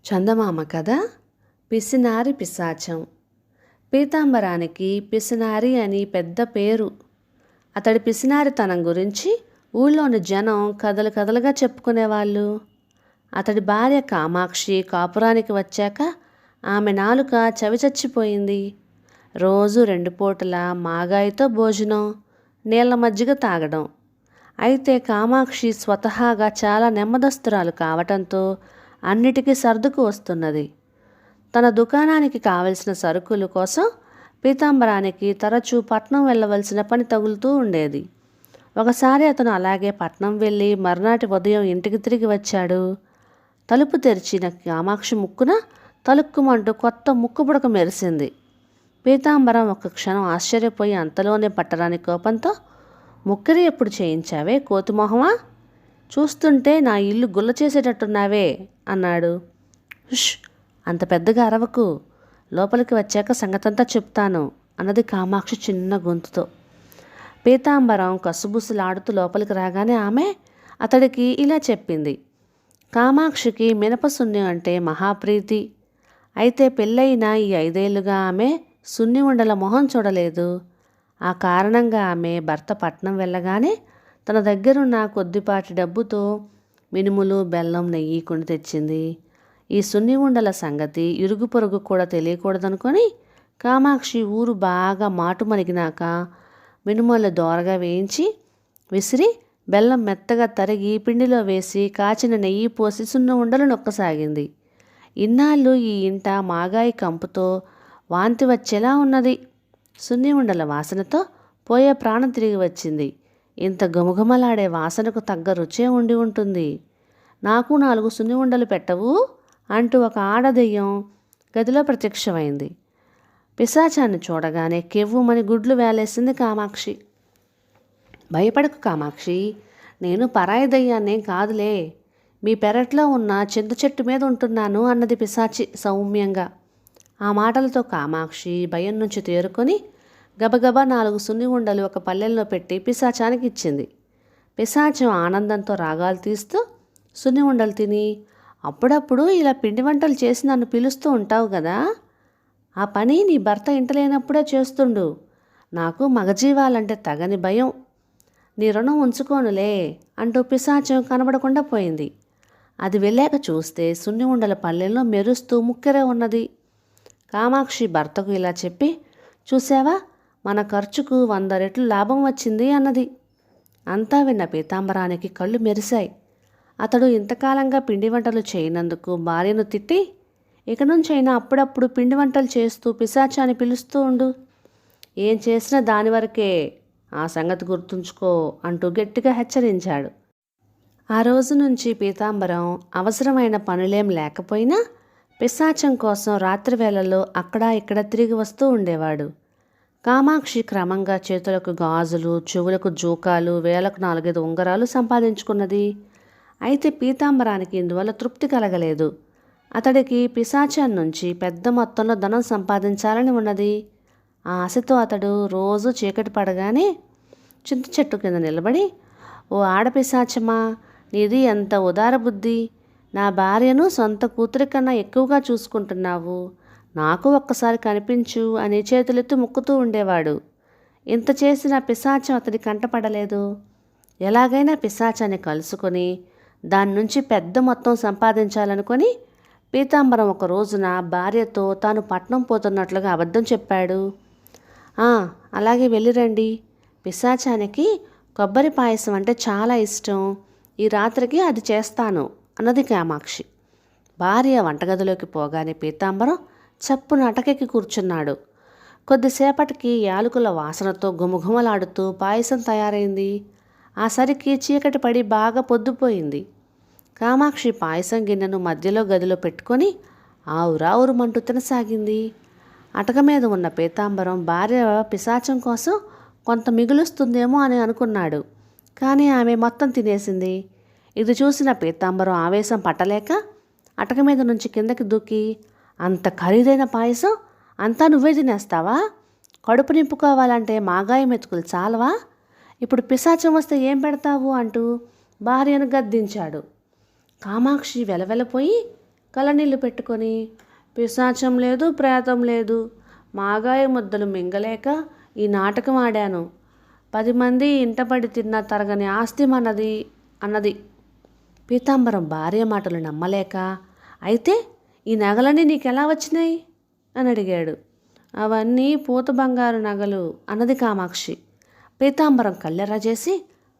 చందమామ కథ పిసినారి పిశాచం. పీతాంబరానికి పిసినారి అని పెద్ద పేరు. అతడి పిసినారితనం గురించి ఊళ్ళోని జనం కథలు కథలుగా చెప్పుకునేవాళ్ళు. అతడి భార్య కామాక్షి కాపురానికి వచ్చాక ఆమె నాలుక చవిచచ్చిపోయింది. రోజు 2 పూటల మాగాయితో భోజనం, నీళ్ల మజ్జిగ తాగడం. అయితే కామాక్షి స్వతహాగా చాలా నెమ్మదస్తురాలు కావటంతో అన్నిటికీ సర్దుకు వస్తున్నది. తన దుకాణానికి కావలసిన సరుకుల కోసం పీతాంబరానికి తరచూ పట్నం వెళ్ళవలసిన పని తగులుతూ ఉండేది. ఒకసారి అతను అలాగే పట్నం వెళ్ళి మర్నాటి ఉదయం ఇంటికి తిరిగి వచ్చాడు. తలుపు తెరిచిన కామాక్షి ముక్కున తలుక్కుమంటూ కొత్త ముక్కుపుడక మెరిసింది. పీతాంబరం ఒక్క క్షణం ఆశ్చర్యపోయి అంతలోనే పట్టరాని కోపంతో, ముక్కరి ఎప్పుడు చేయించావే కోతిమొహమా? చూస్తుంటే నా ఇల్లు గుల్ల చేసేటట్టున్నావే అన్నాడు. హుష్, అంత పెద్దగా అరవకు, లోపలికి వచ్చాక సంగతంతా చెప్తాను అన్నది కామాక్షి చిన్న గొంతుతో. పీతాంబరం కసుబుసులాడుతూ లోపలికి రాగానే ఆమె అతడికి ఇలా చెప్పింది. కామాక్షికి మినపసున్యం అంటే మహాప్రీతి. అయితే పెళ్ళయిన ఈ 5 ఏళ్లుగా ఆమె సున్ని ఉండల మొహం చూడలేదు. ఆ కారణంగా ఆమె భర్త పట్నం వెళ్ళగానే తన దగ్గరున్న కొద్దిపాటి డబ్బుతో మినుములు, బెల్లం, నెయ్యి కొని తెచ్చింది. ఈ సున్ని ఉండల సంగతి ఇరుగు పొరుగు కూడా తెలియకూడదనుకొని కామాక్షి ఊరు బాగా మాటు మణిగినాక మినుములు దోరగా వేయించి విసిరి బెల్లం మెత్తగా తరిగి పిండిలో వేసి కాచిన నెయ్యి పోసి సున్ని ఉండలు నొక్కసాగింది. ఇన్నాళ్ళు ఈ ఇంట మాగాయి కంపుతో వాంతి వచ్చేలా ఉన్నది. సున్ని ఉండల వాసనతో పోయే ప్రాణం తిరిగి వచ్చింది. ఇంత గుమగుమలాడే వాసనకు తగ్గ రుచే ఉండి ఉంటుంది. నాకు 4 సున్ని ఉండలు పెట్టవు అంటూ ఒక ఆడదెయ్యం గదిలో ప్రత్యక్షమైంది. పిశాచాన్ని చూడగానే కెవ్వుమని గుడ్లు వేలేసింది కామాక్షి. భయపడకు కామాక్షి, నేను పరాయి దయ్యాన్నేం కాదులే, మీ పెరట్లో ఉన్న చింత చెట్టు మీద ఉంటున్నాను అన్నది పిశాచి సౌమ్యంగా. ఆ మాటలతో కామాక్షి భయం నుంచి తేరుకొని గబగబా 4 సున్ని ఉండలు ఒక పల్లెల్లో పెట్టి పిశాచానికి ఇచ్చింది. పిశాచం ఆనందంతో రాగాలు తీస్తూ సున్ని ఉండలు తిని, అప్పుడప్పుడు ఇలా పిండి వంటలు చేసి నన్ను పిలుస్తూ ఉంటావు కదా, ఆ పని నీ భర్త ఇంటలేనప్పుడే చేస్తుండు. నాకు మగజీవాలంటే తగని భయం, నీ రుణం ఉంచుకోనులే అంటూ పిశాచం కనబడకుండా పోయింది. అది వెళ్ళాక చూస్తే సున్ని ఉండల పల్లెల్లో మెరుస్తూ ముక్కెరే ఉన్నది. కామాక్షి భర్తకు ఇలా చెప్పి, చూసావా, మన ఖర్చుకు 100 రెట్లు లాభం వచ్చింది అన్నది. అంతా విన్న పీతాంబరానికి కళ్ళు మెరిశాయి. అతడు ఇంతకాలంగా పిండి వంటలు చేయనందుకు భార్యను తిట్టి, ఇక నుంచైనా అప్పుడప్పుడు పిండి వంటలు చేస్తూ పిశాచాన్ని పిలుస్తూ ఉండు, ఏం చేసినా దాని వరకే, ఆ సంగతి గుర్తుంచుకో అంటూ గట్టిగా హెచ్చరించాడు. ఆ రోజు నుంచి పీతాంబరం అవసరమైన పనులేం లేకపోయినా పిశాచం కోసం రాత్రి వేళల్లో అక్కడా ఇక్కడ తిరిగి వస్తూ ఉండేవాడు. కామాక్షి క్రమంగా చేతులకు గాజులు, చెవులకు జూకాలు, వేలకు 4-5 ఉంగరాలు సంపాదించుకున్నది. అయితే పీతాంబరానికి ఇందువల్ల తృప్తి కలగలేదు. అతడికి పిశాచం నుంచి పెద్ద మొత్తంలో ధనం సంపాదించాలని ఉన్నది. ఆ ఆశతో అతడు రోజు చీకటి పడగానే చింత చెట్టు కింద నిలబడి, ఓ ఆడపిశాచమా, నీది ఎంత ఉదార బుద్ధి, నా భార్యను సొంత కూతురి కన్నా ఎక్కువగా చూసుకుంటున్నావు, నాకు ఒక్కసారి కనిపించు అని చేతులెత్తి మొక్కుతూ ఉండేవాడు. ఇంత చేసిన పిశాచం అతడి కంటపడలేదు. ఎలాగైనా పిశాచాన్ని కలుసుకొని దాని నుంచి పెద్ద మొత్తం సంపాదించాలనుకొని పీతాంబరం ఒక రోజున భార్యతో తాను పట్నం పోతున్నట్లుగా అబద్ధం చెప్పాడు. అలాగే వెళ్ళిరండి, పిశాచానికి కొబ్బరి పాయసం అంటే చాలా ఇష్టం, ఈ రాత్రికి అది చేస్తాను అన్నది కామాక్షి. భార్య వంటగదిలోకి పోగానే పీతాంబరం చప్పున అటకెక్కి కూర్చున్నాడు. కొద్దిసేపటికి యాలకుల వాసనతో గుమగుమలాడుతూ పాయసం తయారైంది. ఆ సరికి చీకటి పడి బాగా పొద్దుపోయింది. కామాక్షి పాయసం గిన్నెను మధ్యలో గదిలో పెట్టుకొని ఆవురావురుమంటూ తినసాగింది. అటక మీద ఉన్న పీతాంబరం భార్య పిశాచం కోసం కొంత మిగులుస్తుందేమో అని అనుకున్నాడు. కానీ ఆమె మొత్తం తినేసింది. ఇది చూసిన పీతాంబరం ఆవేశం పట్టలేక అటక మీద నుంచి కిందకి దూకి, అంత ఖరీదైన పాయసం అంతా నువ్వే తినేస్తావా? కడుపు నింపుకోవాలంటే మాగాయి మెతుకులు చాలవా? ఇప్పుడు పిశాచం వస్తే ఏం పెడతావు అంటూ భార్యను గద్దించాడు. కామాక్షి వెలవెలపోయి కళ్ళనీళ్ళు పెట్టుకొని, పిశాచం లేదు ప్రేతం లేదు, మాగాయ ముద్దలు మింగలేక ఈ నాటకం ఆడాను. 10 మంది ఇంటపడి తిన్నా తరగని ఆస్తి మనది అన్నది. పీతాంబరం భార్య మాటలు నమ్మలేక, అయితే ఈ నగలన్నీ నీకెలా వచ్చినాయి అని అడిగాడు. అవన్నీ పూత బంగారు నగలు అన్నది కామాక్షి. పీతాంబరం కళ్ళెర్ర చేసి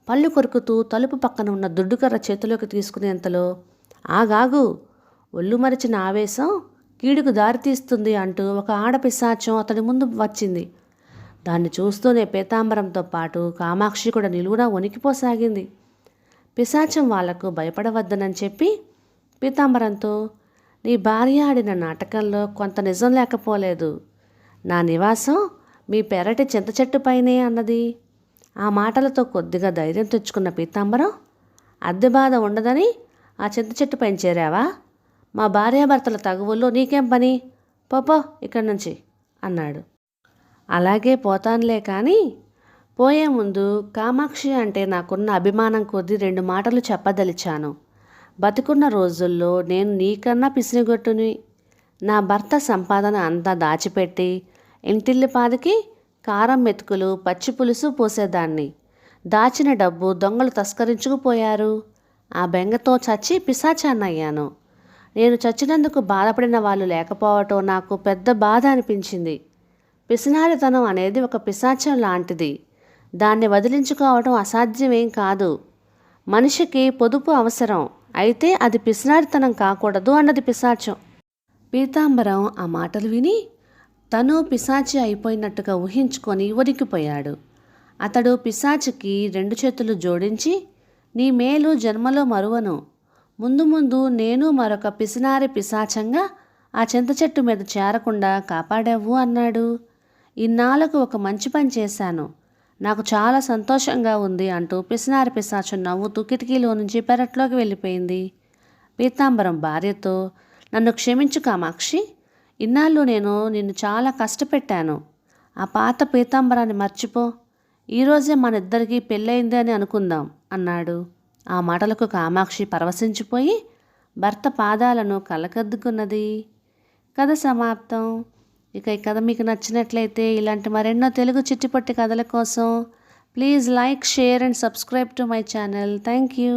పళ్ళు కొరుకుతూ తలుపు పక్కన ఉన్న దుడ్డుకర్ర చేతిలోకి తీసుకునేంతలో, ఆగాగు, ఒళ్ళు మరిచిన ఆవేశం కీడుకు దారితీస్తుంది అంటూ ఒక ఆడపిశాచం అతడి ముందు వచ్చింది. దాన్ని చూస్తూనే పీతాంబరంతో పాటు కామాక్షి కూడా నిలువునా వణికిపోసాగింది. పిశాచం వాళ్లకు భయపడవద్దనని చెప్పి పీతాంబరంతో, నీ భార్య ఆడిన నాటకంలో కొంత నిజం లేకపోలేదు. నా నివాసం మీ పెరటి చింత చెట్టు పైనే అన్నది. ఆ మాటలతో కొద్దిగా ధైర్యం తెచ్చుకున్న పీతాంబరం, అద్దె బాధ ఉండదని ఆ చింత చెట్టు పైన చేరావా? మా భార్యాభర్తల తగువుల్లో నీకేం పని? పోపో ఇక్కడి నుంచి అన్నాడు. అలాగే పోతానులే కానీ పోయే ముందు కామాక్షి అంటే నాకున్న అభిమానం కొద్దీ 2 మాటలు చెప్పదలిచాను. బతికున్న రోజుల్లో నేను నీకన్నా పిసినిగొట్టుని. నా భర్త సంపాదన అంతా దాచిపెట్టి ఇంటిల్లిపాదికి కారం మెతుకులు పచ్చి పులుసు పోసేదాన్ని. దాచిన డబ్బు దొంగలు తస్కరించుకుపోయారు. ఆ బెంగతో చచ్చి పిశాచాన్నయ్యాను. నేను చచ్చినందుకు బాధపడిన వాళ్ళు లేకపోవటం నాకు పెద్ద బాధ అనిపించింది. పిసినారితనం అనేది ఒక పిశాచం లాంటిది. దాన్ని వదిలించుకోవటం అసాధ్యమేం కాదు. మనిషికి పొదుపు అవసరం, అయితే అది పిసినారితనం కాకూడదు అన్నది పిశాచం. పీతాంబరం ఆ మాటలు విని తను పిశాచి అయిపోయినట్టుగా ఊహించుకొని ఉరికిపోయాడు. అతడు పిశాచికి 2 చేతులు జోడించి, నీ మేలు జన్మలో మరువను. ముందు ముందు నేను మరొక పిసినారి పిశాచంగా ఆ చింత చెట్టు మీద చేరకుండా కాపాడావు అన్నాడు. ఇన్నాళ్లకు ఒక మంచి పని చేశాను, నాకు చాలా సంతోషంగా ఉంది అంటూ పిసినారి పిశాచం నవ్వుతూ కిటికీలో నుంచి పెరట్లోకి వెళ్ళిపోయింది. పీతాంబరం భార్యతో, నన్ను క్షమించు కామాక్షి, ఇన్నాళ్ళు నేను నిన్ను చాలా కష్టపెట్టాను. ఆ పాత పీతాంబరాన్ని మర్చిపో. ఈరోజే మనిద్దరికీ పెళ్ళయింది అని అనుకుందాం అన్నాడు. ఆ మాటలకు కామాక్షి పరవశించిపోయి భర్త పాదాలను కలకద్దుకున్నది. కథ సమాప్తం. ఇక ఈ కథ మీకు నచ్చినట్లయితే ఇలాంటి మరెన్నో తెలుగు చిట్టిపొట్టి కథల కోసం please like, share and subscribe to my channel. Thank you.